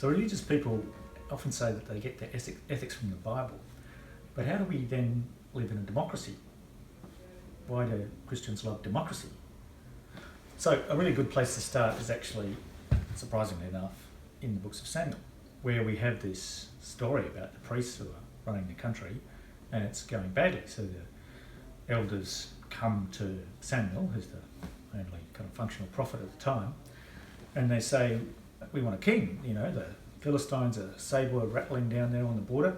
So religious people often say that they get their ethics from the Bible. But how do we then live in a democracy? Why do Christians love democracy? So a really good place to start is actually, surprisingly enough, in the books of Samuel, where we have this story about the priests who are running the country and it's going badly. So the elders come to Samuel, who's the only kind of functional prophet at the time, and they say, we want a king. You know, the Philistines are saber rattling down there on the border,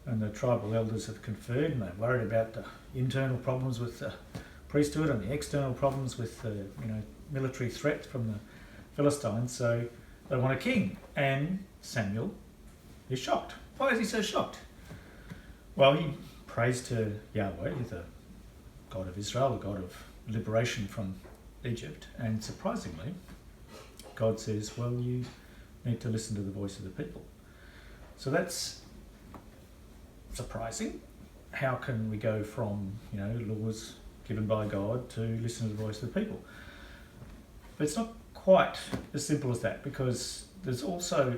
and the tribal elders have conferred, and they're worried about the internal problems with the priesthood and the external problems with the military threat from the Philistines. So they want a king, and Samuel is shocked. Why is he so shocked? Well, he prays to Yahweh, the God of Israel, the God of liberation from Egypt, and surprisingly, God says, well, you need to listen to the voice of the people. So that's surprising. How can we go from, laws given by God to listen to the voice of the people? But it's not quite as simple as that, because there's also,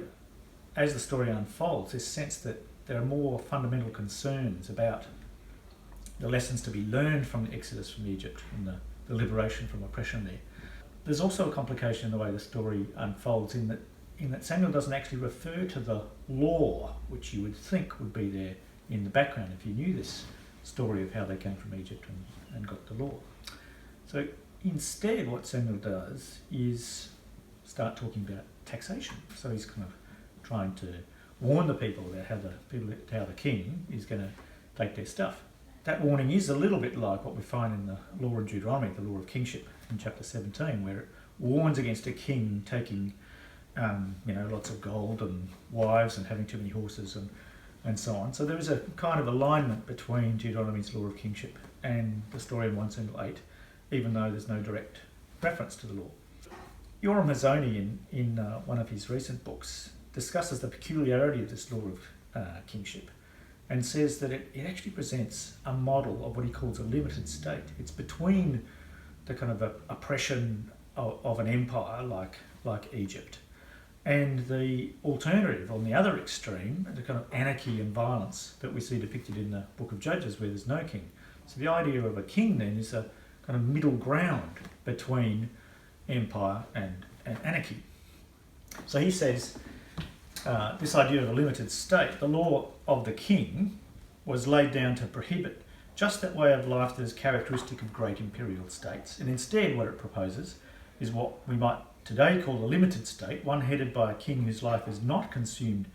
as the story unfolds, this sense that there are more fundamental concerns about the lessons to be learned from the exodus from Egypt and the liberation from oppression there. There's also a complication in the way the story unfolds in that Samuel doesn't actually refer to the law, which you would think would be there in the background if you knew this story of how they came from Egypt and got the law. So instead what Samuel does is start talking about taxation. So he's kind of trying to warn the people about how the king is going to take their stuff. That warning is a little bit like what we find in the law of Deuteronomy, the law of kingship in chapter 17, where it warns against a king taking lots of gold and wives and having too many horses and so on. So there is a kind of alignment between Deuteronomy's law of kingship and the story in 1 Samuel 8, even though there's no direct reference to the law. Yoram Hazony, in one of his recent books, discusses the peculiarity of this law of kingship and says that it actually presents a model of what he calls a limited state. It's between the kind of oppression of an empire like Egypt and the alternative on the other extreme, the kind of anarchy and violence that we see depicted in the book of Judges, where there's no king. So the idea of a king then is a kind of middle ground between empire and anarchy. So he says this idea of a limited state, the law of the king, was laid down to prohibit just that way of life that is characteristic of great imperial states. And instead what it proposes is what we might today call a limited state, one headed by a king whose life is not consumed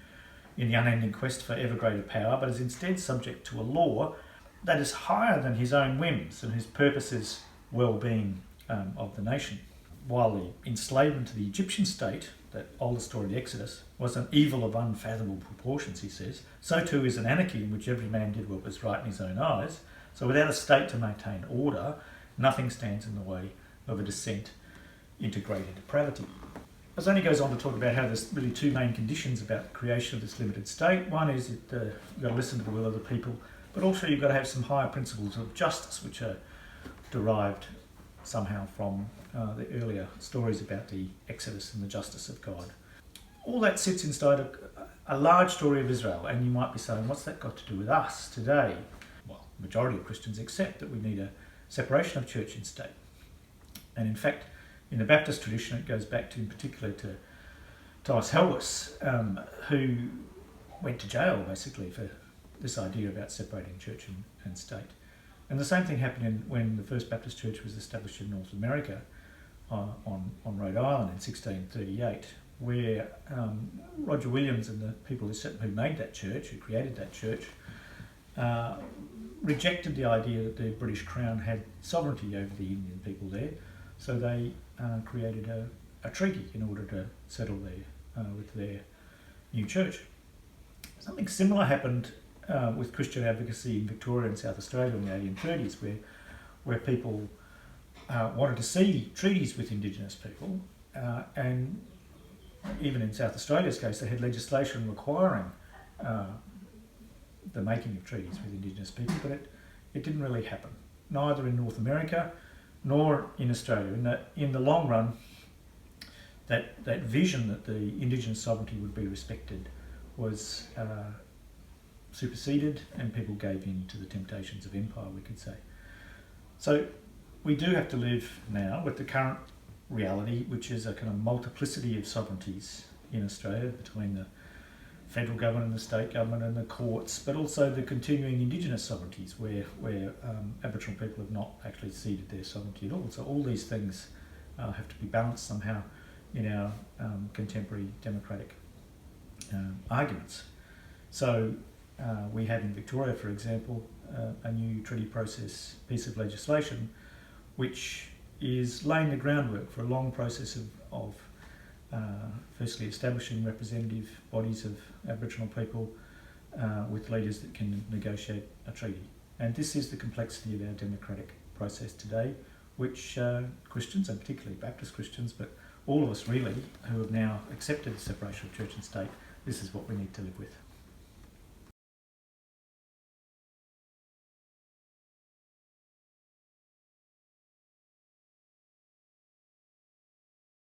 in the unending quest for ever greater power, but is instead subject to a law that is higher than his own whims and whose purpose is well-being of the nation. While the enslavement to the Egyptian state, that older story of the Exodus, was an evil of unfathomable proportions, he says, so too is an anarchy in which every man did what was right in his own eyes. So without a state to maintain order, nothing stands in the way of a descent into greater depravity. Hazony goes on to talk about how there's really two main conditions about the creation of this limited state. One is that you've got to listen to the will of the people, but also you've got to have some higher principles of justice, which are derived somehow from the earlier stories about the Exodus and the justice of God. All that sits inside a large story of Israel, and you might be saying, what's that got to do with us today? Well, the majority of Christians accept that we need a separation of church and state. And in fact, in the Baptist tradition, it goes back to, in particular, to Thomas Helwys, who went to jail, basically, for this idea about separating church and state. And the same thing happened when the First Baptist Church was established in North America on Rhode Island in 1638, where Roger Williams and the people who made that church, who created that church, rejected the idea that the British Crown had sovereignty over the Indian people there. So they created a treaty in order to settle with their new church. Something similar happened with Christian advocacy in Victoria and South Australia in the 1830s, where people wanted to see treaties with Indigenous people, and even in South Australia's case, they had legislation requiring the making of treaties with Indigenous people, but it didn't really happen, neither in North America nor in Australia. In the long run, that vision that the Indigenous sovereignty would be respected was superseded, and people gave in to the temptations of empire, we could say. So we do have to live now with the current reality, which is a kind of multiplicity of sovereignties in Australia between the federal government and the state government and the courts, but also the continuing Indigenous sovereignties where Aboriginal people have not actually ceded their sovereignty at all. So all these things have to be balanced somehow in our contemporary democratic arguments. So we have in Victoria, for example, a new treaty process piece of legislation which is laying the groundwork for a long process of firstly establishing representative bodies of Aboriginal people with leaders that can negotiate a treaty. And this is the complexity of our democratic process today, which Christians, and particularly Baptist Christians, but all of us really who have now accepted the separation of church and state, this is what we need to live with.